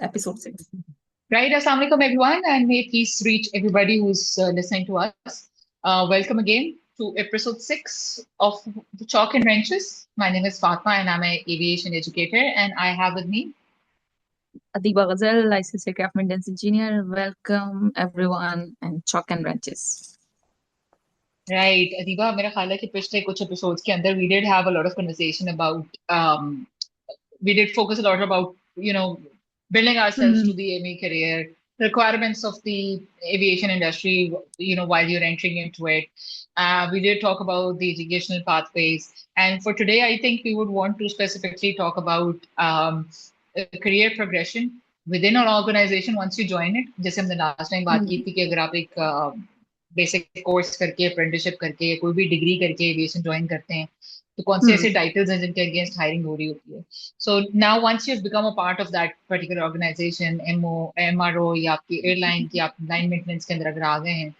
episode 6. Right, assalamu alaikum everyone, and may peace reach everybody who's listening to us. Welcome again to episode 6 of the Chalk and Wrenches. My name is Fatma, and I'm an aviation educator, and I have with me. Adiba Ghazal, licensed aircraft maintenance engineer. Welcome everyone and Chalk and Wrenches. Right, Adiba, मेरा ख्याल है कि पिछले कुछ episodes के अंदर we did have a lot of conversation about we did focus a lot about building ourselves to the AME career, the requirements of the aviation industry, while you're entering into it. We did talk about the educational pathways, and for today, I think we would want to specifically talk about career progression within an organization once you join it. जैसे हमने last time बात की थी कि अगर आप एक basic course करके अप्रेंटिसशिप करके कोई भी डिग्री करके एविएशन ज्वाइन करते हैं तो कौन से ऐसे टाइटल्स हैं जिनके अगेंस्ट हायरिंग हो रही होती है so now once you become a part of that particular organisation MRO या आपकी एयरलाइन की आप लाइन मेंटेनेंस के अंदर अगर आ गए हैं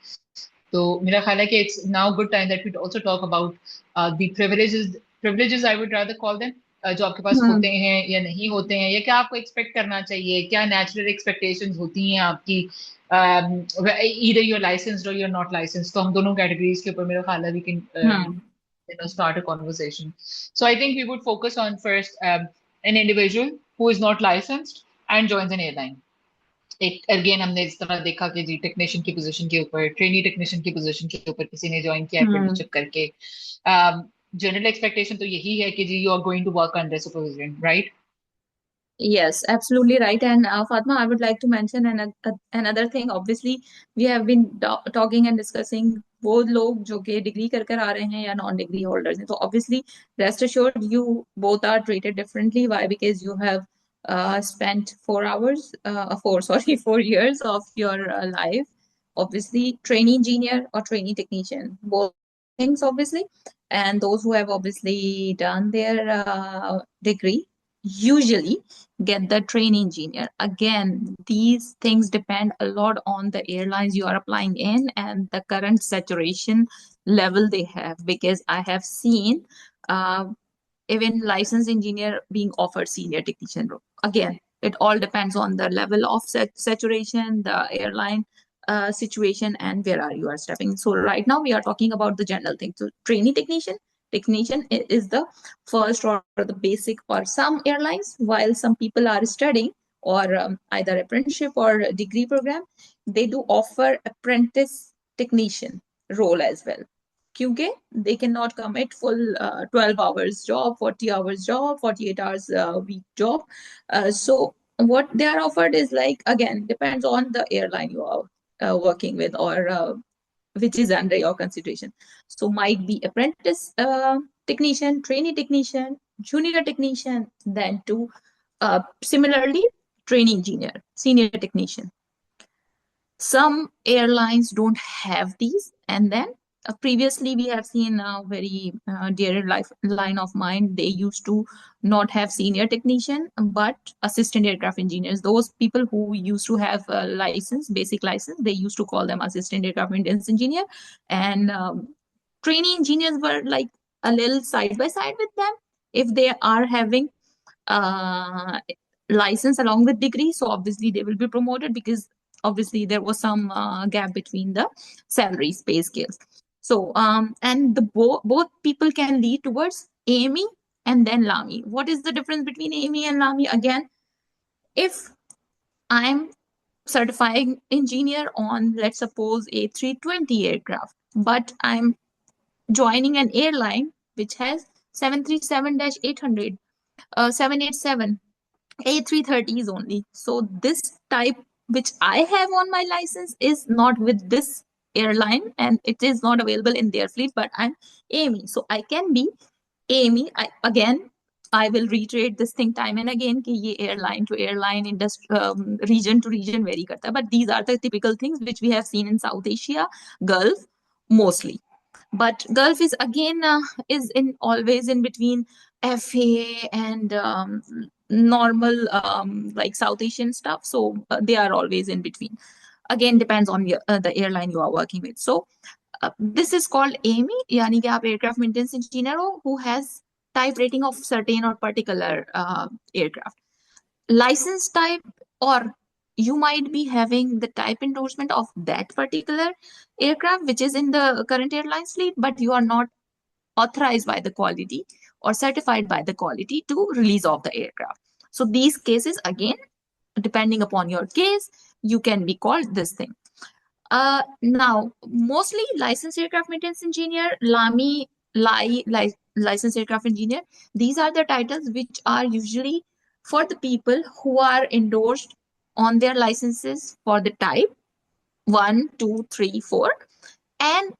तो मेरा ख्याल है कि it's now good time that we also talk about the privileges I would rather call them जो आपके पास होते हैं या नहीं होते हैं या क्या आपको एक्सपेक्ट करना चाहिए क्या नेचुरल एक्सपेक्टेशंस होती हैं आपकी either you're licensed or you're not licensed. तो हम दोनों categories के ऊपर मेरा ख्याल है we can start a conversation. So I think we would focus on first an individual who is not licensed and joins an airline. एक again हमने इस तरह देखा कि जी टेक्नीशियन की पोजीशन के ऊपर ट्रेनी टेक्नीशियन की पोजीशन के ऊपर किसी ने ज्वाइन किया अप्रेंटिसशिप करके जनरल एक्सपेक्टेशन तो यही है कि जी you are going to work under supervision right. Yes, absolutely right. And Fatma, I would like to mention another thing. Obviously, we have been talking and discussing वो लोग जो कि डिग्री कर कर आ रहे हैं या नॉन डिग्री होल्डर्स हैं तो obviously rest assured you both are treated differently. Why? Because you have spent 4 hours, 4 years of your life. Obviously, trainee engineer or trainee technician, both things obviously. And those who have obviously done their degree usually get the trainee engineer. Again, these things depend a lot on the airlines you are applying in and the current saturation level they have, because I have seen even licensed engineer being offered senior technician role. Again, it all depends on the level of saturation, the airline situation, and where are you are stepping. So right now we are talking about the general thing. So trainee technician is the first or the basic for some airlines, while some people are studying or either apprenticeship or degree program, they do offer apprentice technician role as well. क्योंकि they cannot commit full 12 hours job, 40 hours job, 48 hours week job. So what they are offered is like, again, depends on the airline you are working with or which is under your consideration. So might be apprentice technician, trainee technician, junior technician, then to similarly trainee engineer, senior technician. Some airlines don't have these, and then previously we have seen a very dear line of mine, they used to not have senior technician but assistant aircraft engineers. Those people who used to have a license, basic license, they used to call them assistant aircraft maintenance engineer, and trainee engineers were like a little side by side with them if they are having license along with degree. So obviously they will be promoted because obviously there was some gap between the salaries pay scales. So and the both people can lead towards AME and then LAMI. What is the difference between AME and LAMI? Again, if I'm certifying engineer on, let's suppose, A320 aircraft, but I'm joining an airline which has 737-800, 787, A330s only. So this type which I have on my license is not with this airline and it is not available in their fleet, but I'm AME. So I can be AME. I will reiterate this thing time and again कि ये airline to airline, industry, region to region vary करता है. But these are the typical things which we have seen in South Asia, Gulf mostly. But Gulf is again is in always in between FA and normal like South Asian stuff. So they are always in between. Again, depends on the airline you are working with. So this is called AME, यानी कि आप aircraft maintenance engineer हो who has type rating of certain or particular aircraft. License type or you might be having the type endorsement of that particular aircraft which is in the current airlines fleet, but you are not authorized by the quality or certified by the quality to release of the aircraft. So these cases again, depending upon your case, you can be called this thing. Now, mostly licensed aircraft maintenance engineer, LAMI, licensed aircraft engineer, these are the titles which are usually for the people who are endorsed on their licenses for the type 1, 2, 3, 4, and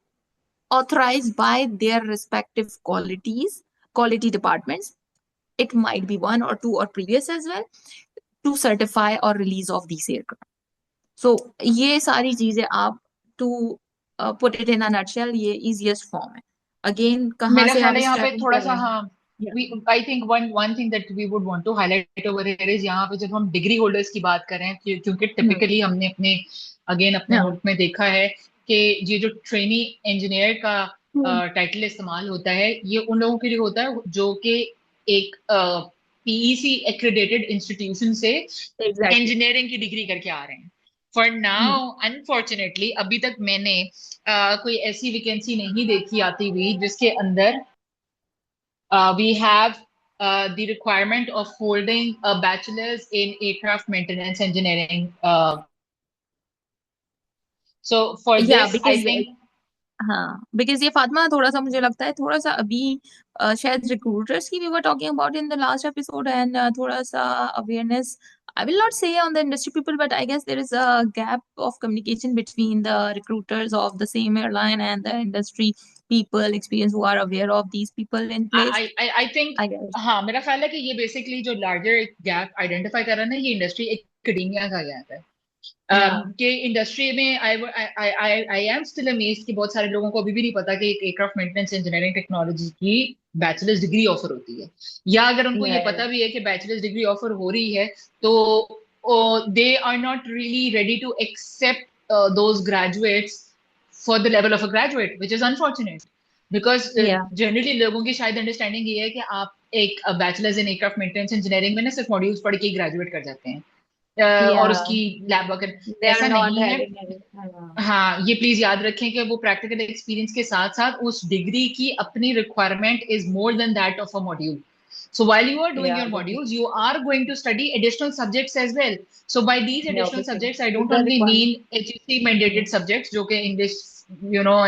authorized by their respective quality departments. It might be one or two or previous as well to certify or release of these aircraft. So ये सारी चीजें आप to put it in a nutshell ये easiest form है. Again कहाँ मेरा से ख्याल आप है यहाँ पे स्टार्टिंग थोड़ा कर सा, रहे हैं. हाँ, we I think one thing that we would want to highlight over here is, यहाँ पे जब हम डिग्री होल्डर्स की बात कर रहे हैं, क्योंकि टिपिकली हमने अपने या मुल्क में देखा है कि ये जो ट्रेनी इंजीनियर का टाइटल इस्तेमाल होता है, ये उन लोगों के लिए होता है जो कि एक पीईसी एक्रेडिटेड इंस्टीट्यूशन से एग्जैक्टली. इंजीनियरिंग की डिग्री करके आ रहे हैं. फॉर नाउ अनफॉर्चुनेटली अभी तक मैंने कोई ऐसी वैकेंसी नहीं देखी आती हुई जिसके अंदर we have the requirement of holding a bachelor's in aircraft maintenance engineering. So for या this, I बिकॉज think हाँ, बिकॉज ये फातिमा थोड़ा सा मुझे लगता है थोड़ा सा अभी शायद रिक्रूटर्स की we were talking about in the last episode and थोड़ा सा awareness. I will not say on the industry people, but I guess there is a gap of communication between the recruiters of the same airline and the industry people experience who are aware of these people in place. I think, I guess. हाँ, मेरा ख्याल है कि ये basically जो larger gap identify कर रहा है ना, ये इंडस्ट्री एकेडमिया का गैप है. Yeah. कि इंडस्ट्री में आई एम स्टिल अमेज्ड कि बहुत सारे लोगों को अभी भी नहीं पता कि एक एयरक्राफ्ट मेंटेनेंस इंजीनियरिंग टेक्नोलॉजी की बैचलर्स डिग्री ऑफर होती है. या अगर उनको ये Yeah. पता भी है कि बैचलर्स डिग्री ऑफर हो रही है, तो they are not really ready to accept those graduates for the level of a graduate, which is unfortunate. Because Yeah. Generally लोगों की शायद अंडरस्टैंडिंग ये है कि आप एक bachelors in aircraft maintenance engineering में ना सिर्फ मॉड्यूल्स पढ़ के ही ग्रेजुएट कर जाते हैं, और Yeah. उसकी लैब वर्क. They are ऐसा not नहीं है. having any. हाँ, ये प्लीज याद रखें कि वो प्रैक्टिकल एक्सपीरियंस के साथ साथ उस डिग्री की अपनी requirement is more than that of a module. So while you are doing Yeah, your modules, definitely. you are going to study additional subjects as well. So by these Yeah, additional obviously. subjects, I It's don't a only requirement. mean HEC mandated subjects, जो कि English,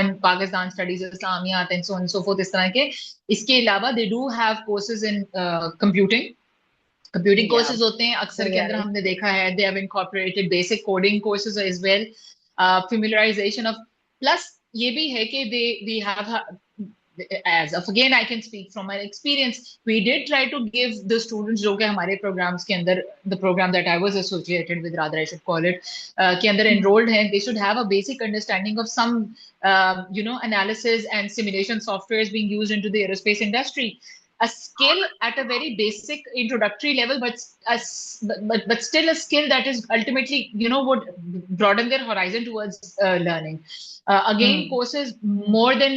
and Pakistan studies, Islamiyat, and so on and so forth, इस तरह के. इसके अलावा they do have courses in computing. Computing Yeah. Courses होते हैं अक्सर के अंदर, Very हमने true. देखा है they have incorporated basic coding courses as well, familiarisation of. Plus ये भी है कि they we have, as of again I can speak from my experience, we did try to give the students जो कि हमारे programs के अंदर, the program that I was associated with, rather I should call it, के अंदर enrolled हैं, they should have a basic understanding of some analysis and simulation softwares being used into the aerospace industry, a skill at a very basic introductory level, but still a skill that is ultimately, would broaden their horizon towards learning. Again, Hmm. courses more than,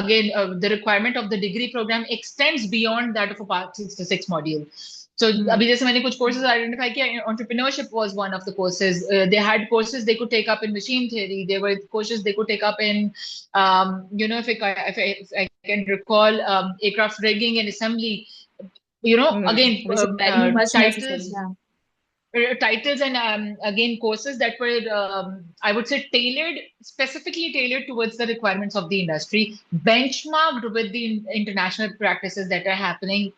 again, the requirement of the degree program extends beyond that of a part 6 module. So Hmm. अभी जैसे मैंने कुछ courses identify किया, entrepreneurship was one of the courses. They had courses they could take up in machine theory. There were courses they could take up in, if I can recall, aircraft rigging and assembly. Hmm. Again, Which is very much necessary. titles, Yeah. and again courses that were, I would say, specifically tailored towards the requirements of the industry, benchmarked with the international practices that are happening,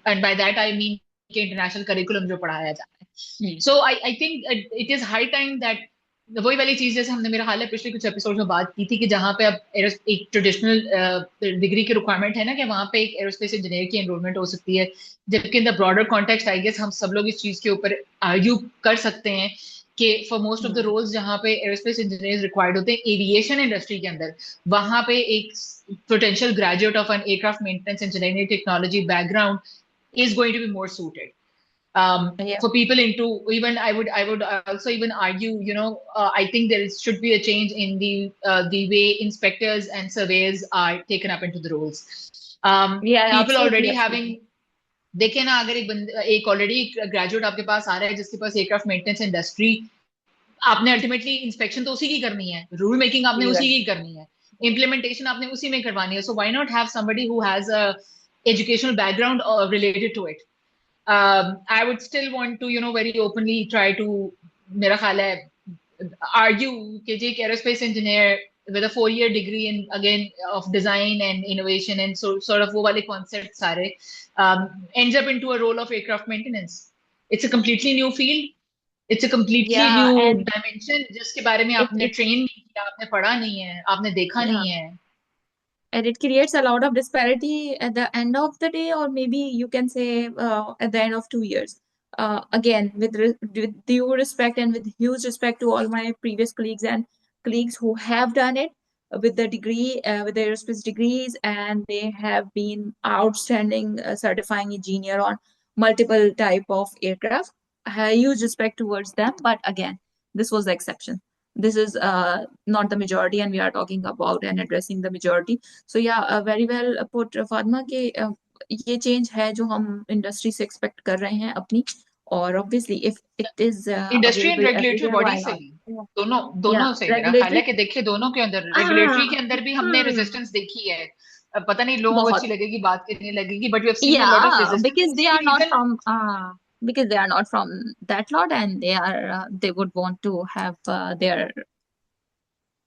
and by that I mean international curriculum जो पढ़ाया जा रहा है. Hmm. So I think it is high time that वही वाली चीज जैसे हमने, मेरा हाल है, पिछले कुछ एपिसोड में बात की थी कि जहाँ पे अब एक ट्रेडिशनल डिग्री की रिक्वायरमेंट है ना, कि वहां पे एक एरोस्पेस इंजीनियर की एनरोलमेंट हो सकती है, जबकि in the broader context I guess हम सब लोग इस चीज के ऊपर आर्ग्यू कर सकते हैं कि for most of the Hmm. Roles जहाँ पे एरोस्पेस इंजीनियर रिक्वायर्ड होते हैं एविएशन इंडस्ट्री के अंदर, वहां पे एक potential graduate of an aircraft maintenance engineering technology background is going to be more suited, Yeah. for people into, even I would also even argue, I think there should be a change in the way inspectors and surveyors are taken up into the roles. Yeah. People Absolutely. already having Absolutely. देखे ना, अगर एक already graduate आपके पास आ रहा है जिसके पास aircraft maintenance industry, आपने ultimately inspection तो उसी की करनी है, रूल मेकिंग आपने जी उसी right. की करनी है, इम्प्लीमेंटेशन आपने उसी में करवानी है, so why not have somebody who has a educational background related to it. I would still want to, very openly try to, मेरा ख्याल है, argue कि जी एक aerospace engineer with a 4-year degree in, again, of design and innovation and so sort of वो वाले concepts सारे, ends up into a role of aircraft maintenance. It's a completely new field. It's a completely Yeah, new and dimension जिसके बारे में आपने it train नहीं किया, आपने पढ़ा नहीं है, आपने देखा yeah, नहीं है. and it creates a lot of disparity at the end of the day, or maybe you can say at the end of 2 years. Again, with due respect and with huge respect to all my previous colleagues and colleagues who have done it with the degree, with their aerospace degrees, and they have been outstanding certifying engineer on multiple type of aircraft. Huge respect towards them, but again, this was the exception. This is not the majority, and we are talking about and addressing the majority. So yeah, very well put, Fatima, के ये change है जो हम industry से expect कर रहे हैं अपनी, और obviously if it is industry and available regulatory everywhere, body why से नॉट. भी, दोनों या दोनों से मेरा ख्याल है रेगुलेटरी. कि देखिए दोनों के अंदर, रेगुलेटरी के हाँ. अंदर भी हमने हम्म. रेजिस्टेंस देखी है. अब पता नहीं लोगों को अच्छी बहुत. लगेगी, बात करने लगेगी, but we have seen a lot of Yeah, resistance, because they उसके are भी not reason. from because they are not from that lot, and they would want to have their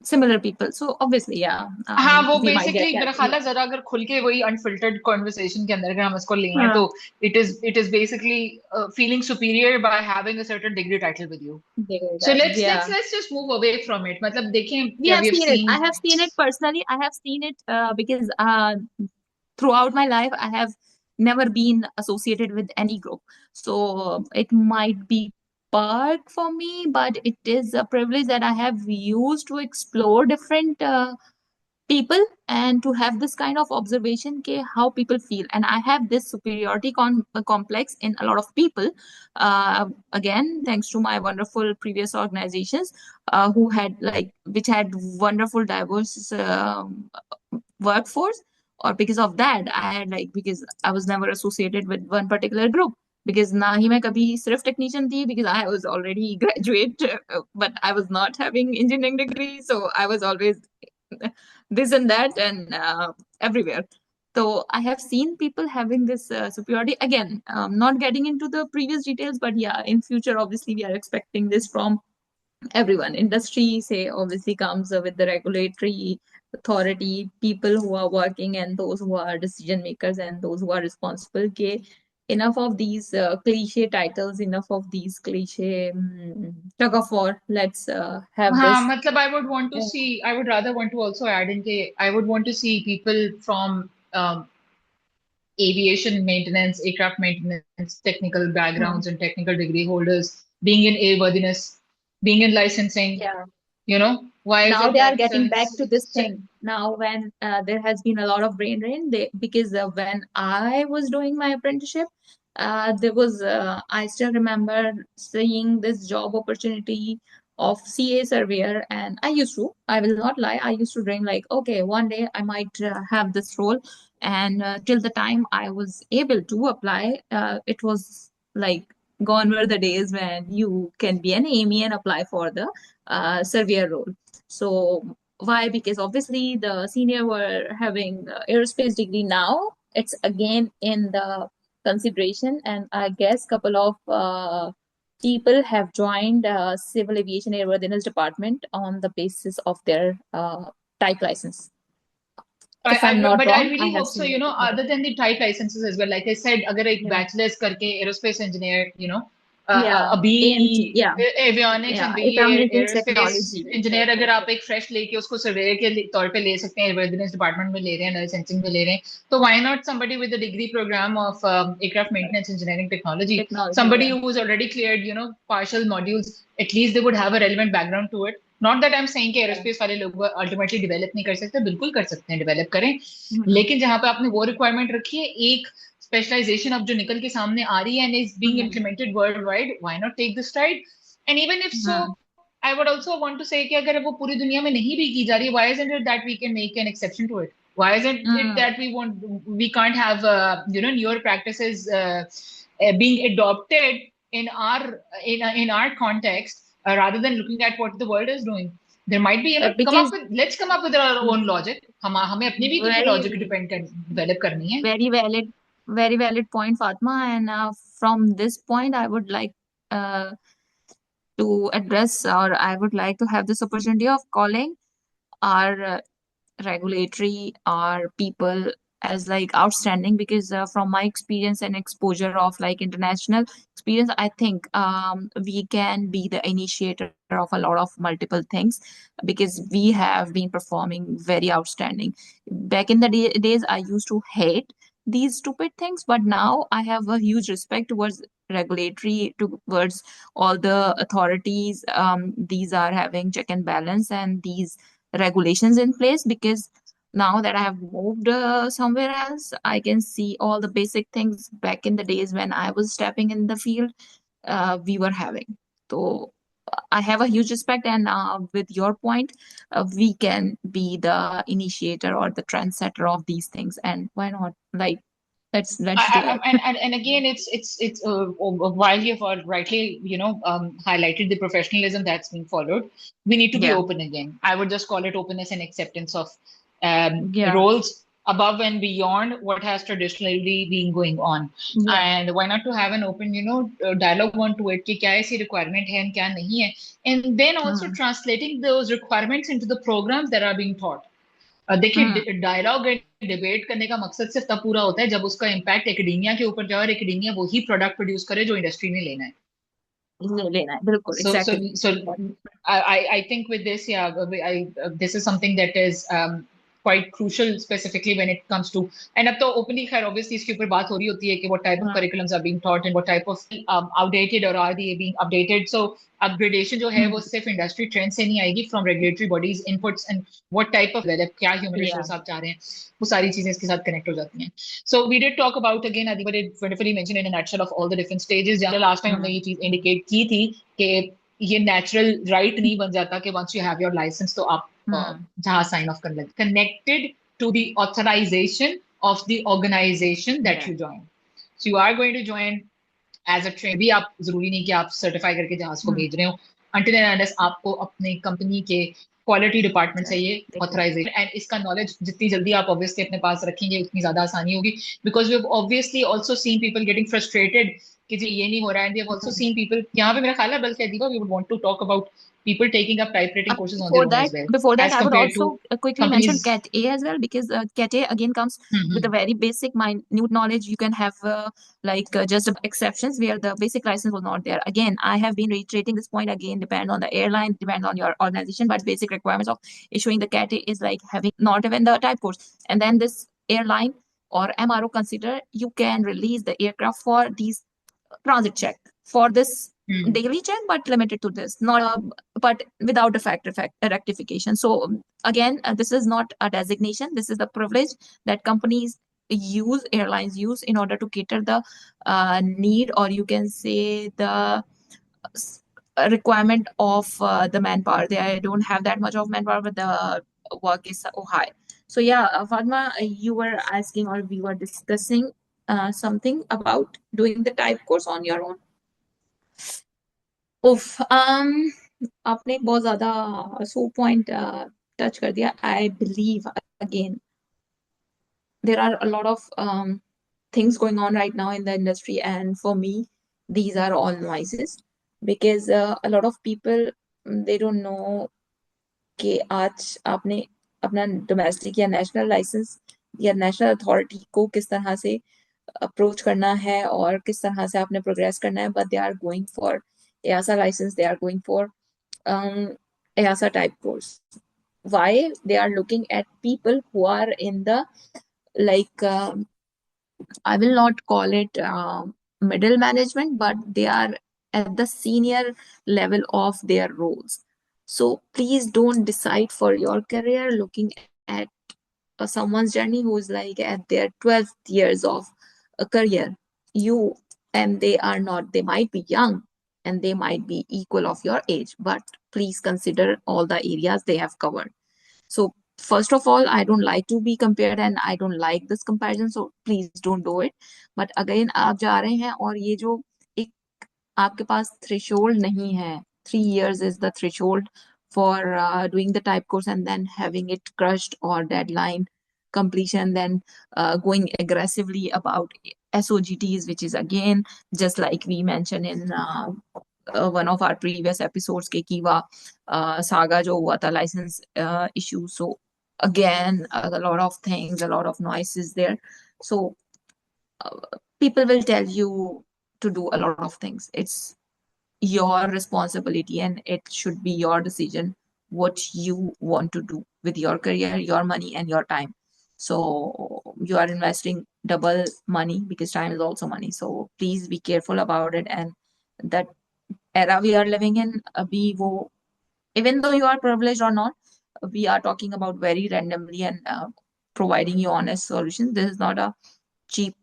similar people. So obviously, yeah, हाँ, वो we might get basically that. मेरा ख्याल है, जरा अगर खुल के वही अनफिल्टर्ड कॉन्वर्सेशन के अंदर अगर हम इसको लें तो हाँ. It is basically feeling superior by having a certain degree title with you. They will so that. Let's just move away from it. मतलब देखें We क्या have we have seen it. I seen. have seen it personally. I have seen it because throughout my life, I have never been associated with any group. So it might be perk for me, but it is a privilege that I have used to explore different people and to have this kind of observation ke how people feel, and I have this superiority complex in a lot of people, again thanks to my wonderful previous organizations, who had like which had wonderful diverse workforce, or because of that I had like, because I was never associated with one particular group, because ना ही मैं कभी सिर्फ technician थी, because I was already graduate, but I was not having engineering degree, so I was always this and that and everywhere. So I have seen people having this superiority. Again, not getting into the previous details, but yeah, in future, obviously, we are expecting this from everyone. Industry, say, obviously comes with the regulatory authority, people who are working, and those who are decision makers and those who are responsible. Okay, enough of these cliche titles, enough of these cliche tug of war. Let's have हाँ, this. मतलब I would rather want to also add in के I would want to see people from aviation maintenance, aircraft maintenance, technical backgrounds and technical degree holders, being in airworthiness, being in licensing, Yeah. why is Now it they are that getting back to this thing. Now, when there has been a lot of brain drain, because when I was doing my apprenticeship, there was I still remember seeing this job opportunity of CA surveyor, and I will not lie, I used to dream like, okay, one day I might have this role, and till the time I was able to apply, it was like gone were the days when you can be an AME and apply for the surveyor role. So why? Because obviously the senior were having aerospace degree. Now it's again in the consideration, and I guess couple of people have joined civil aviation airworthiness department on the basis of their type license. If I'm not But I wrong, I really have hope so, seen it. other than the type licenses as well. Like I said, अगर एक Yeah, bachelor's करके aerospace engineer, yeah, a AMT, BE yeah, avionics and yeah. If BE I'm making aerospace technology, engineer, अगर आप एक fresh लेके उसको surveyor के तौर पे ले सकते हैं, airworthiness department में ले रहे हैं, licensing में ले रहे हैं, तो why not somebody with a degree program of aircraft maintenance engineering technology, technology, somebody yeah. who's already cleared, partial modules, at least they would have a relevant background to it. Not that I am saying कि Yeah. Aerospace वाले लोग ultimately develop नहीं कर सकते, बिल्कुल कर सकते हैं, डेवलप करें, Mhm. लेकिन जहां पे आपने वो रिक्वायरमेंट रखी है, एक स्पेशलाइजेशन अब जो निकल के सामने आ रही है and is being Mhm. Implemented world wide, why not take this right. And even if so, Mhm. I would also want to say कि अगर वो पूरी दुनिया में नहीं भी की जा रही, why isn't it that we can make an exception to it. Why isn't it Mm. that we can't have newer practices being adopted in our context rather than looking at what the world is doing? There might be, Because let's come up with our own logic. हम हमें अपनी भी तो कोई logic very develop करनी है. very valid, very valid point, Fatma. And from this point, I would like uh, to address, or I would like to have this opportunity of calling our regulatory or people as like outstanding, because from my experience and exposure of like international experience, I think we can be the initiator of a lot of multiple things, because we have been performing very outstanding. Back in the days, I used to hate these stupid things, but now I have a huge respect towards regulatory, towards all the authorities. These are having check and balance and these regulations in place, because now that I have moved somewhere else, I can see all the basic things back in the days when I was stepping in the field, we were having. So I have a huge respect, and with your point, we can be the initiator or the trendsetter of these things, and why not? Like, let's do it. And again, it's while you've rightly highlighted the professionalism that's being followed, we need to be Yeah, open again. I would just call it openness and acceptance of yeah, roles above and beyond what has traditionally been going on. yeah. And why not to have an open dialogue onto it कि क्या ऐसी requirement है and क्या नहीं है, and then also Hmm. translating those requirements into the programs that are being taught. Hmm. देखिए, dialogue and debate करने का मकसद सिर्फ तब पूरा होता है जब उसका इम्पैक्ट एकेडेमिया के ऊपर जाए और एकेडेमिया वही प्रोडक्ट प्रोड्यूस करे जो इंडस्ट्री ने लेना है. लेना है बिल्कुल, So, so, exactly. so I think with this, yeah, this is something that is quite crucial, specifically when it comes to, and अब तो openly खैर obviously इसके ऊपर बात हो रही होती है कि what type of Hmm. curriculums are being taught and what type of outdated or are they being updated. So upgradation जो है वो Hmm. सिर्फ industry trend से नहीं आएगी, from regulatory bodies inputs and what type of develop क्या human Yeah. resource आप चाह रहे हैं, वो सारी चीजें इसके साथ connect हो जाती हैं. So we did talk about, again, Adiba did wonderfully mention in a nutshell of all the different stages. जहाँ last time हमने Hmm. ये चीज indicate की थी कि ये नेचुरल राइट नहीं बन जाता कि once you have your licence तो आप Hmm. जहां साइन ऑफ कर लेते, connected to the authorisation of the organisation that Yeah. You join. So you are going to join as a train भी. आप जरूरी नहीं कि आप सर्टिफाई करके जहाज को Hmm. भेज रहे हो, until and unless आपको अपने कंपनी के क्वालिटी डिपार्टमेंट से Right. ये ऑथराइजेशन एंड इसका नॉलेज जितनी जल्दी आप ऑब्वियसली अपने पास रखेंगे उतनी ज्यादा आसानी होगी. Because we have obviously also seen people getting frustrated कि जी ये नहीं हो रहा है. And we have also Hmm. Seen people, यहाँ पे मेरा ख्याल है बल्कि Deepa we would want to talk about people taking up typewriting courses on their Before own that, as well, before that, as I would compared to also quickly mention companies. Cat A as well, because Cat A again comes with a Hmm. very basic minute knowledge. You can have just exceptions where the basic license was not there. Again, I have been reiterating this point again, depend on the airline, depend on your organization, but basic requirements of issuing the Cat A is like having not even the type course. And then this airline or MRO consider you can release the aircraft for these transit check for this Hmm. daily check, but limited to this, not but without effect rectification. So again, this is not a designation, this is the privilege that companies use, airlines use, in order to cater the need, or you can say the requirement of the manpower. They don't have that much of manpower, but the work is so high. So yeah, Fatma, you were asking, or we were discussing something about doing the type course on your own. उफ आपने बहुत ज्यादा so point touch कर दिया. I believe again there are a lot of things going on right now in the industry, and for me these are all noises, because a lot of people they don't know कि आज आपने अपना domestic या national licence या national authority को किस तरह से अप्रोच करना है और किस तरह से आपने प्रोग्रेस करना है. But they are going for EASA license, they are going for EASA type course. Why? They are looking at people who are in the like I will not call it middle management, but they are at the senior level of their roles. So please don't decide for your career looking at someone's journey who is like at their 12th years of a career. You and they are not, they might be young and they might be equal of your age, but please consider all the areas they have covered. So first of all, I don't like to be compared and I don't like this comparison, so please don't do it. But again, आप जा रहे हैं और ये जो एक आपके पास threshold नहीं है, 3 years is the threshold for doing the type course and then having it crushed or deadline completion, then going aggressively about SOGTs, which is again just like we mentioned in one of our previous episodes के Kiva saga जो हुआ था license issue. So again, a lot of things, a lot of noise is there. So uh, people will tell you to do a lot of things. It's your responsibility and it should be your decision what you want to do with your career, your money, and your time. So you are investing double money because time is also money. So please be careful about it. And that era we are living in, abhi wo, even though you are privileged or not, we are talking about very randomly and providing you honest solutions. This is not a cheap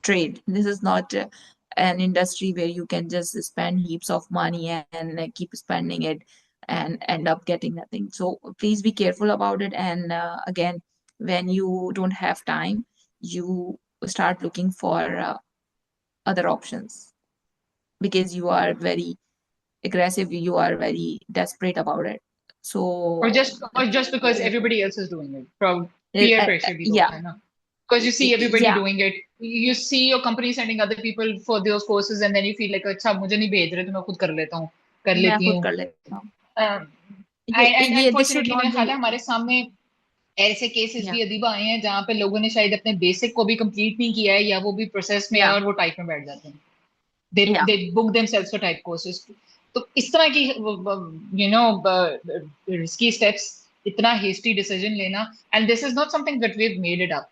trade. This is not an industry where you can just spend heaps of money and keep spending it and end up getting nothing. So please be careful about it. And again, when you don't have time, you start looking for other options because you are very aggressive, you are very desperate about it. So or just because everybody else is doing it, from peer pressure भी तो yeah, होता है ना, because you see everybody yeah, doing it, you see your company sending other people for those courses and then you feel like अच्छा मुझे नहीं भेज रहे तो मैं खुद कर लेता हूँ, कर मैं लेती खुद हूँ। कर लेता हूँ। एंड ये दिस शुड अनफॉर्चुनेटली नॉट मेरा बी। ख्याल है हमारे सामने ऐसे केसेस या भी अदीबा आए हैं जहाँ पे लोगों ने शायद अपने बेसिक को भी कंप्लीट नहीं किया है या वो भी प्रोसेस में है या और वो टाइप में बैठ जाते हैं, they या they book themselves for type courses। तो इस तरह की risky steps, इतना hasty decision लेना, and this is not something that we've made it up,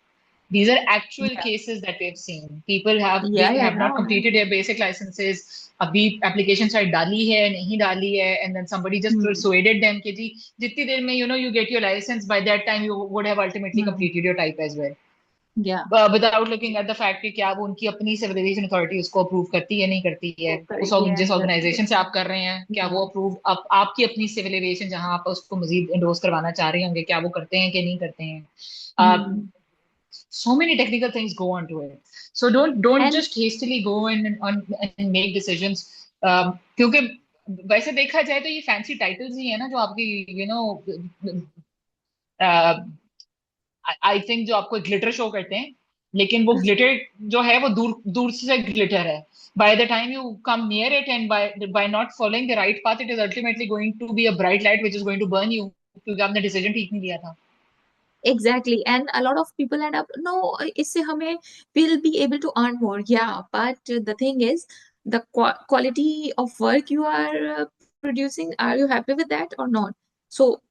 these are actual या cases that we've seen, people have या या have या not completed their basic licenses, अभी application शायद डाली है नहीं डाली है, and then somebody just hmm persuaded them कि जी जितनी देर में you get your license, by that time you would have ultimately hmm completed your type as well, या without looking at the fact कि क्या वो उनकी अपनी सिविलाइजेशन अथॉरिटी उसको अप्रूव करती है नहीं करती है, वो उस करेगी या जिस नहीं करती ऑर्गेनाइजेशन है। से आप कर रहे हैं क्या या वो अप्रूव आपकी अपनी सिविल एविएशन जहां आप उसको मजीद एंडोर्स करवाना चाह रहे होंगे क्या वो करते हैं कि नहीं करते हैं। हम्म So many technical things go on to it, so don't and just hastily go and make decisions, क्योंकि वैसे देखा जाए तो ये फैंसी टाइटल्स ही है ना जो आपकी आई थिंक जो आपको ग्लिटर शो करते हैं, लेकिन वो ग्लिटर जो है वो दूर दूर से ग्लिटर है, by the time you come near it and by not following the right path it is ultimately going to be a bright light which is going to burn you क्योंकि आपने decision ठीक नहीं लिया था। exactly, and a lot of people end up no, इससे हमें we'll be able to earn more, yeah, but the thing is the quality of work you are producing, are you happy with that or not? So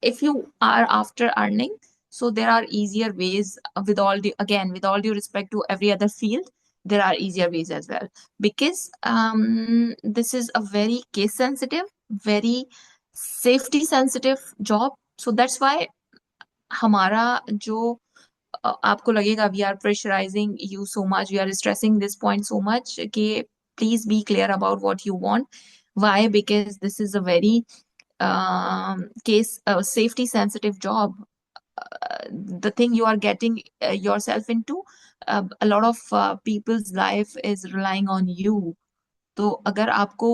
if you are after earning, so there are easier ways, with all the, again, with all due respect to every other field, there are easier ways as well, because this is a very case sensitive, very safety sensitive job. So that's why हमारा जो आपको लगेगा we are pressurising you so much, we are stressing this point so much कि please be clear about what you want. Why? Because this is a very case safety sensitive job. The thing you are getting yourself into, a lot of people's life is relying on you. तो अगर आपको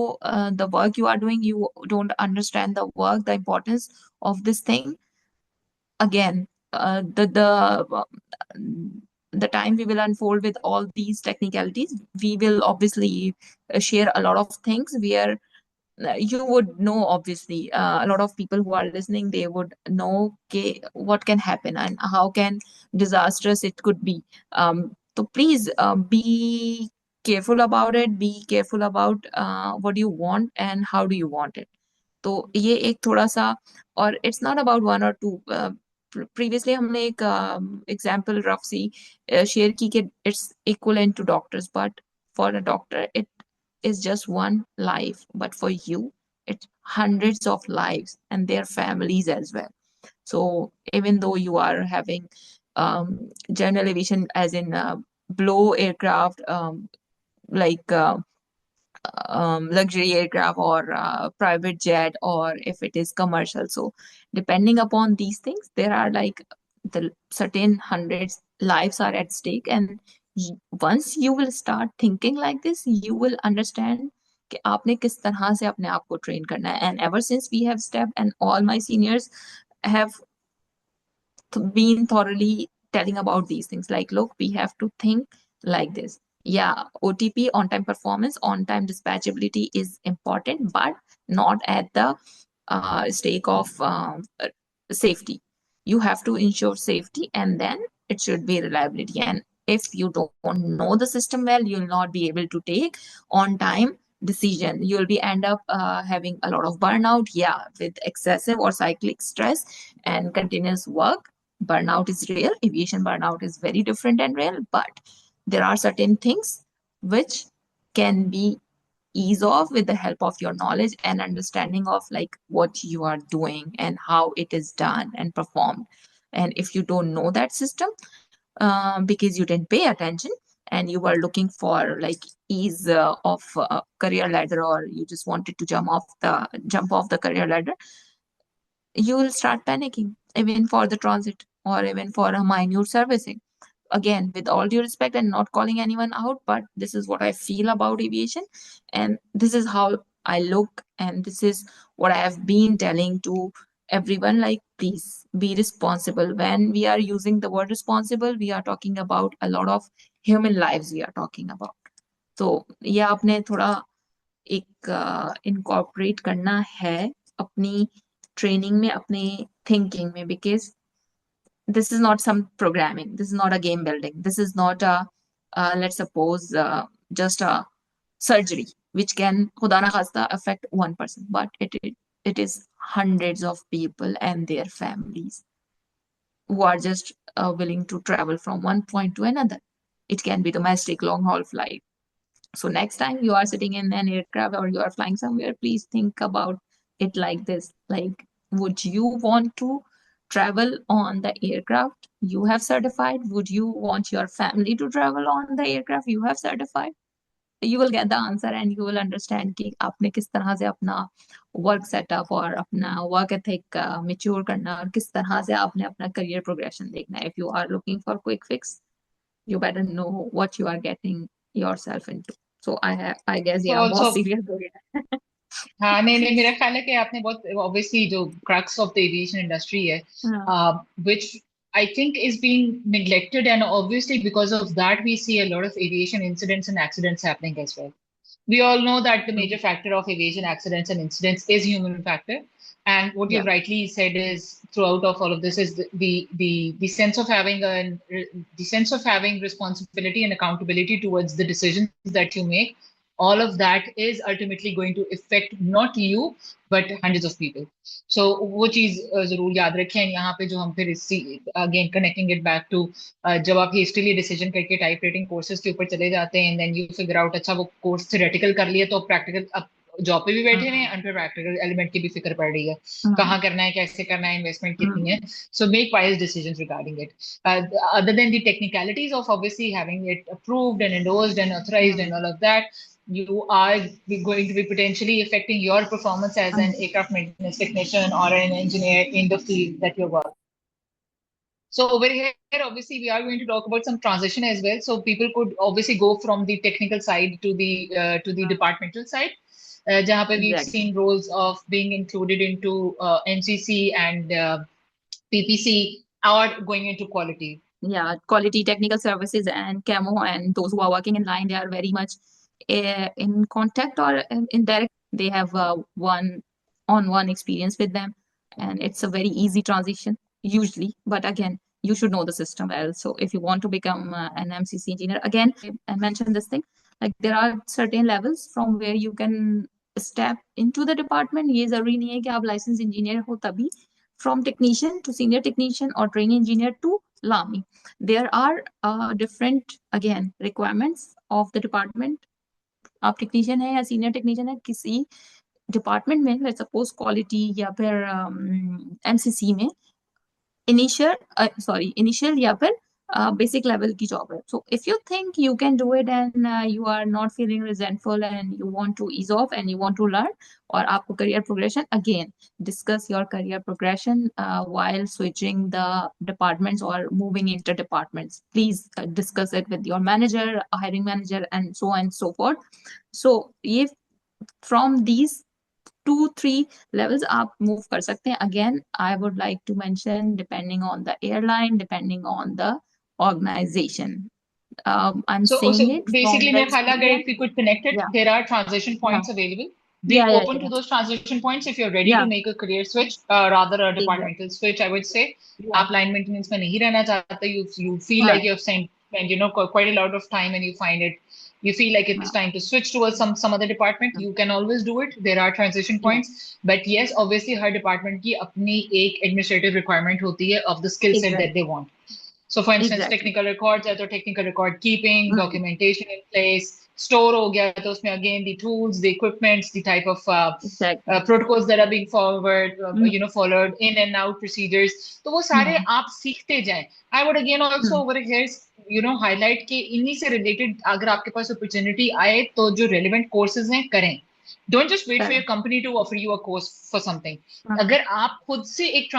the work you are doing, you don't understand the work, the importance of this thing, again, the time we will unfold with all these technicalities, we will obviously share a lot of things where you would know. Obviously, a lot of people who are listening, they would know okay, what can happen and how can disastrous it could be. So please be careful about it, be careful about what you want and how do you want it. तो ये एक थोड़ा सा, और it's not about one or two. Previously हमने एक example रफ सी शेयर की कि it's equivalent to doctors, but for a doctor it is just one life, but for you, it's hundreds of lives and their families as well. So even though you are having general aviation, as in blow aircraft, like luxury aircraft or private jet, or if it is commercial. So depending upon these things, there are like the certain hundreds lives are at stake. And once you will start thinking like this, you will understand कि आपने किस तरह से अपने आप को train करना है. And ever since we have stepped, and all my seniors have been thoroughly telling about these things, like, look, we have to think like this. Yeah, OTP, on time performance, on time dispatchability is important, but not at the stake of safety. You have to ensure safety, and then it should be reliability. And if you don't know the system well, you'll not be able to take on time decision. You'll be end up having a lot of burnout, yeah, with excessive or cyclic stress and continuous work. Burnout is real. Aviation burnout is very different and real, but there are certain things which can be ease off with the help of your knowledge and understanding of like what you are doing and how it is done and performed. And if you don't know that system, because you didn't pay attention and you were looking for like ease of career ladder, or you just wanted to jump off the career ladder, you will start panicking even for the transit or even for a minute servicing. Again, with all due respect and not calling anyone out, but this is what I feel about aviation, and this is how I look, and this is what I have been telling to everyone, like, please be responsible. When we are using the word responsible, we are talking about a lot of human lives we are talking about. तो ये आपने थोड़ा एक incorporate करना है अपनी training में, अपने थिंकिंग में, because this is not some programming, this is not a game building, this is not a let's suppose just a surgery which can khuda na khasta affect one person, but it is hundreds of people and their families who are just willing to travel from one point to another. It can be domestic long haul flight. So next time you are sitting in an aircraft or you are flying somewhere, please think about it like this. Like, would you want to travel on the aircraft you have certified? Would you want your family to travel on the aircraft you have certified? You will get the answer and you will understand कि आपने किस तरह से अपना work setup और अपना work ethic mature करना है, और किस तरह से आपने अपना करियर प्रोग्रेशन देखना है. If you are looking for quick fix, you better know what you are getting yourself into. So I guess So yeah, बहुत also, serious हो गया. हाँ नहीं नहीं, मेरा ख्याल है कि आपने बहुत ऑब्वियसली जो crux of the aviation industry है, हाँ. which I think is being neglected, and obviously because of that we see a lot of aviation incidents and accidents happening as well. We all know that the major True. factor of aviation accidents and incidents is human factor. And what Yeah. you've rightly said is throughout of all of this is the sense of having the sense of having responsibility and accountability towards the decisions that you make. All of that is ultimately going to affect not you but hundreds of people. So वो चीज जरूर याद रखें यहाँ पे, जो हम फिर इसी again connecting it back to जब आप हेस्टिली डिसीजन करके टाइप रेटिंग कोर्सेज के ऊपर चले जाते हैं, देन यू फिगर आउट अच्छा वो कोर्स थ्योरेटिकल कर लिया तो प्रैक्टिकल अब जॉब पे भी बैठे हैं, हम्म. अनफिर प्रैक्टिकल एलिमेंट की भी फिक्र पड़ रही है, हम्म. कहाँ करना है, कैसे करना है, इन्वेस्टमेंट कितनी है. हम्म. So make wise decisions regarding it. Other than the technicalities of obviously having it approved and endorsed and authorized and hmm. all of that, you are going to be potentially affecting your performance as an hmm. aircraft maintenance technician or an engineer in the field that you're working. So over here, obviously, we are going to talk about some transition as well. So people could obviously go from the technical side to the hmm. departmental side. जहाँ पे we've Exactly. seen roles of being included into MCC and PPC, or going into quality. Yeah, quality technical services and camo, and those who are working in line, they are very much in contact or in direct. They have one on one experience with them, and it's a very easy transition usually. But again, you should know the system well. So if you want to become an MCC engineer, again, I mentioned this thing, like there are certain levels from where you can step into the department. ये जरूरी नहीं है कि आप licensed engineer हो तभी. From technician to senior technician or trainee engineer to LAMI, there are different again requirements of the department. आप technician है या सीनियर टेक्नीशियन है किसी डिपार्टमेंट में, लेट्स सपोज क्वालिटी या फिर एमसीसी में, इनिशियल या फिर बेसिक लेवल की जॉब है. So if you think you can do it and you are not feeling resentful and you want to ease off and you want to learn, और आपको career progression, again discuss your career progression while switching the departments or moving into departments. Please discuss it with your manager, hiring manager, and so on and so forth. So ये from these 2-3 levels आप move कर सकते हैं. Again, I would like to mention depending on the airline, depending on the organization. I'm So saying it from basically, the मेरा ख्याल है अगर if experience. we could connect it, Yeah, there are transition yeah, points available. Be yeah, yeah, open to yeah, those transition points if you're ready to yeah, make a career switch, rather a departmental exactly. switch, I would say. Yeah, आप line maintenance में नहीं रहना चाहते, you feel like हाँ, you've spent quite a lot of time and you find it, you feel like it's हाँ, time to switch towards some other department. You can always do it. There are transition yeah, points, but yes, obviously her department की अपनी एक administrative requirement होती है of the skill set that they exactly, want. So for instance, exactly. technical records है तो technical record keeping, Mm, documentation in place, store हो गया तो उसमें again the tools, the equipments, the type of exactly. protocols that are being forward, Mm, followed in and out procedures. तो वो सारे mm, आप सीखते जाएं. I would again also mm, over here, highlight कि इन्हीं से related अगर आपके पास opportunity आए तो जो relevant courses हैं करें. Don't just wait for your correct. company to offer you a course for something. Mm, अगर आप खुद से एक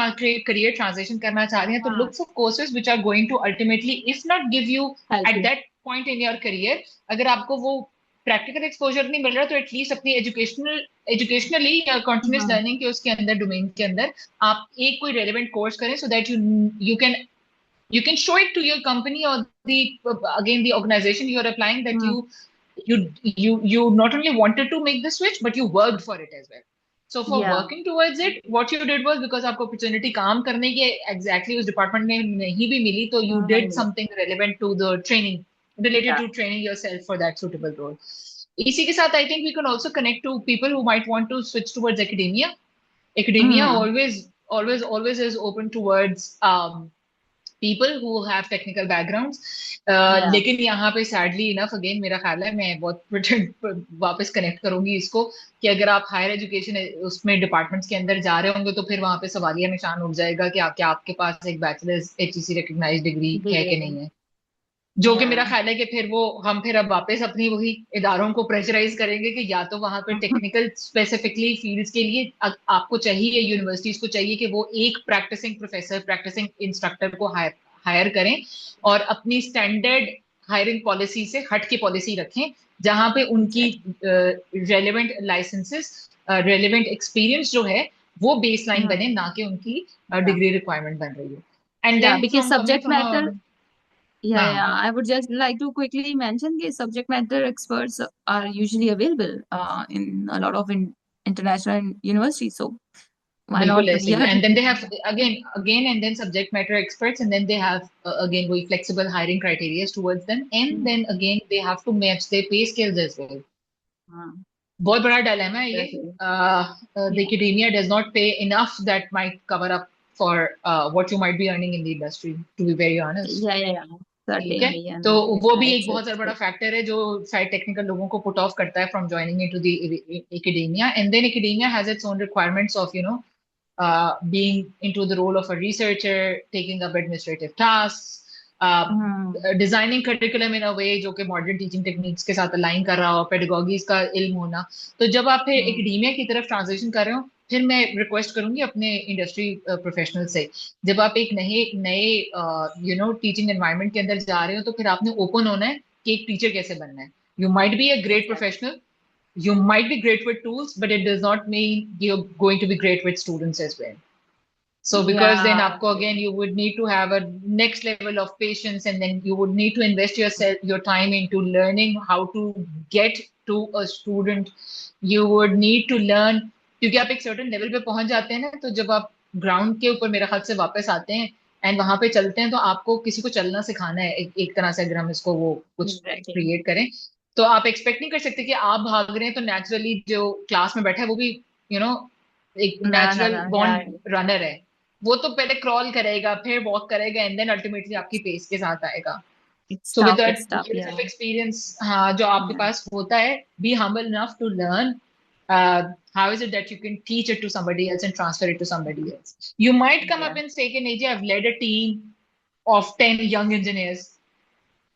करियर ट्रांजिशन करना चाह रहे हैं तो mm, look for courses which are going to ultimately if not give you help at you. That point in your career, अगर आपको वो प्रैक्टिकल एक्सपोजर नहीं मिल रहा तो एटलीस्ट अपनी एजुकेशनली या कंटिन्यूस Mm, लर्निंग के उसके अंदर डोमेन के अंदर आप एक कोई रेलेवेंट कोर्स करें so that you can you can show it to your company or the organization you are applying that mm, you not only wanted to make the switch but you worked for it as well. So for yeah, working towards it, what you did was because आपको opportunity काम करने के exactly उस department में नहीं भी मिली तो you did mm, something relevant to the training, related yeah. to training yourself for that suitable role. इसी के साथ I think we can also connect to people who might want to switch towards academia. Academia Mm, always is open towards people who have technical backgrounds. yeah, लेकिन यहाँ पे sadly enough again मेरा ख्याल है मैं बहुत वापस कनेक्ट करूंगी इसको कि अगर आप हायर एजुकेशन उसमें डिपार्टमेंट्स के अंदर जा रहे होंगे तो फिर वहां पे सवालिया निशान उठ जाएगा कि क्या आपके पास एक बैचलर्स एचईसी रिकग्नाइज्ड डिग्री है कि degree. नहीं है, जो कि मेरा Yeah. ख्याल है कि फिर वो हम फिर अब वापस अपनी वही इदारों को प्रेशराइज करेंगे कि या तो वहां पर टेक्निकल स्पेसिफिकली फील्ड्स के लिए आपको चाहिए, यूनिवर्सिटीज को चाहिए कि वो एक प्रैक्टिसिंग प्रोफेसर प्रैक्टिसिंग इंस्ट्रक्टर को हायर करें और अपनी स्टैंडर्ड हायरिंग पॉलिसी से हट के पॉलिसी रखें जहां पे उनकी Exactly. Relevant licences relevant experience जो है वो बेस लाइन बने, Hmm. ना कि उनकी Yeah. डिग्री रिक्वायरमेंट बन रही हो. And Yeah, then because from coming subject from matter, yeah, हाँ yeah. I would just like to quickly mention that subject matter experts are usually available in a lot of international universities. So why बिल्कुल not ऐसे we ही. are and then they have doing again and then subject matter experts and then they have again वही flexible hiring criteria towards them and it? Then again they have to match their pay scales as well. Hmm. बहुत बड़ा dilemma है ये. Exactly. The Yeah. academia does not pay enough that might cover up for what you might be earning in the industry, to be very honest. Yeah, yeah, yeah. ठीक है. Certainly, तो and वो भी एक बहुत it's बड़ा factor है जो शायद टेक्निकल लोगों को पुट ऑफ करता है from joining into the academia. And then academia has its own requirements of being into the role of a researcher, taking up administrative tasks, uh, hmm. designing curriculum in a way जो कि modern teaching techniques के साथ align कर रहा हो, पेडागोजीज का इल्म होना. तो जब आप फिर Hmm. एकेडमिया की तरफ ट्रांजिशन कर रहे हो फिर मैं रिक्वेस्ट करूंगी अपने इंडस्ट्री प्रोफेशनल से, जब आप एक नए नए टीचिंग एनवायरनमेंट के अंदर जा रहे हो तो फिर आपने ओपन होना है कि एक टीचर कैसे बनना है. You might be a great Exactly. Professional, you might be great with tools, but it does not mean you're going to be great with students as well. So because then Yeah. आपको again you would need to have a next level of patience and then you would need to invest your time into learning how to get to a student. You would need to learn क्योंकि आप एक certain level पे पहुंच जाते हैं ना तो जब आप ground के ऊपर मेरे ख्याल से वापस आते हैं एंड वहां पे चलते हैं तो आपको किसी को चलना सिखाना है एक तरह से अगर हम इसको वो कुछ Exactly. क्रिएट करें तो आप एक्सपेक्ट नहीं कर सकते कि आप भाग रहे हैं तो नेचुरली जो क्लास में बैठा है वो भी यू you नो know, एक No, no, natural no. Born Yeah. Runner है. वो तो पहले क्रॉल करेगा फिर वॉक करेगा एंड देन अल्टीमेटली आपकी पेस के साथ आएगा. It's so with tough. That It's tough. years Yeah. of experience हाँ जो आपके Yeah. पास होता है B humble enough to learn how is it that you can teach it to somebody else and transfer it to somebody else. You mimight come up Yeah. and say कि नहीं जी I've led a team of 10 young engineers,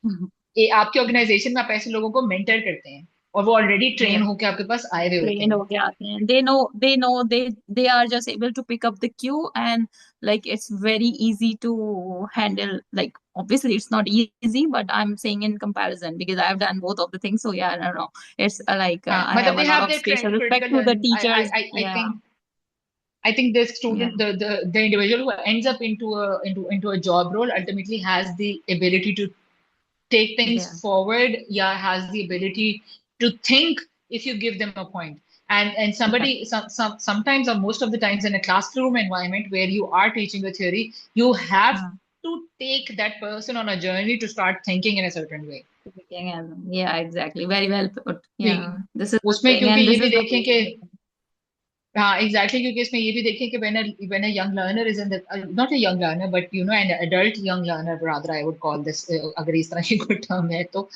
आपके organisation में आप ऐसे लोगों को mentor करते हैं और वो ऑलरेडी ट्रेन Yeah. होके आपके पास आए हुए होते Trained हैं. होके आते हैं, they know they are just able to pick up the queue, and like it's very easy to handle. Like obviously it's not easy, but I'm saying in comparison because I've done both of the things. So yeah, I don't know, it's हाँ, I मतलब have they a lot have of their special critical respect to the learning. teachers. I Yeah. think the Yeah. student, the individual who ends up into a job role ultimately has the ability to take things Yeah. forward, yeah, has the ability to think if you give them a point. And Yeah. somebody sometimes or most of the times in a classroom environment where you are teaching a theory, you have Yeah. to take that person on a journey to start thinking in a certain way. Yeah, exactly, very well put. Yeah, कि this is the उसमें thing, क्योंकि and ये this भी is the देखें कि हाँ exactly क्योंकि इसमें ये भी देखें कि when a young learner is in the not a young learner but an adult young learner rather I would call this अगर इस तरह की कोई टर्म है तो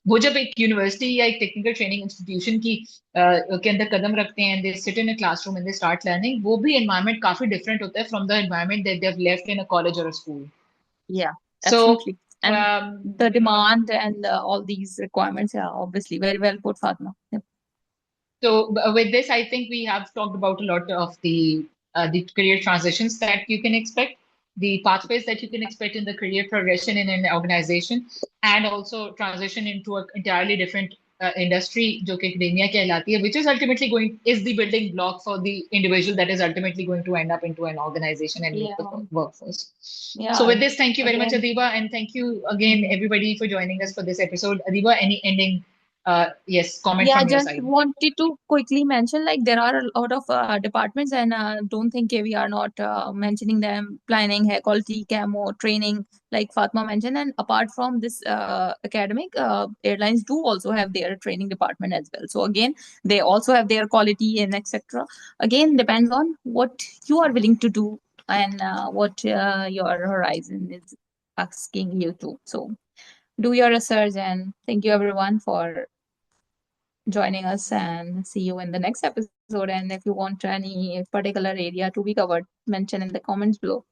वो जब एक यूनिवर्सिटी या एक टेक्निकल ट्रेनिंग इंस्टीट्यूशन की के अंदर कदम रखते हैं they sit in a classroom and they start learning वो भी एनवायरनमेंट काफी डिफरेंट होता है from the environment that they have left in a college और a school Yeah, so absolutely. And the demand and all these requirements are obviously very well put, Fatma. Yep. So with this, I think we have talked about a lot of the career transitions that you can expect, the pathways that you can expect in the career progression in an organization, and also transition into an entirely different industry, जो कि academia कहलाती है, which is ultimately going is the building block for the individual that is ultimately going to end up into an organization and meet the Yeah, workforce. So yeah. with this, thank you very much, Again, Adiba, and thank you again mhm. everybody for joining us for this episode. Adiba, any ending yes, comment Yeah, from your just side. wanted to quickly mention like there are a lot of departments, and don't think we are not mentioning them. Planning, hai, quality, camo, training, like Fatma mentioned. And apart from this academic, airlines do also have their training department as well. So again, they also have their quality and etc. Again, depends on what you are willing to do and what your horizon is asking you to. So do your research, and thank you everyone for joining us, and see you in the next episode. And if you want any particular area to be covered, mention in the comments below.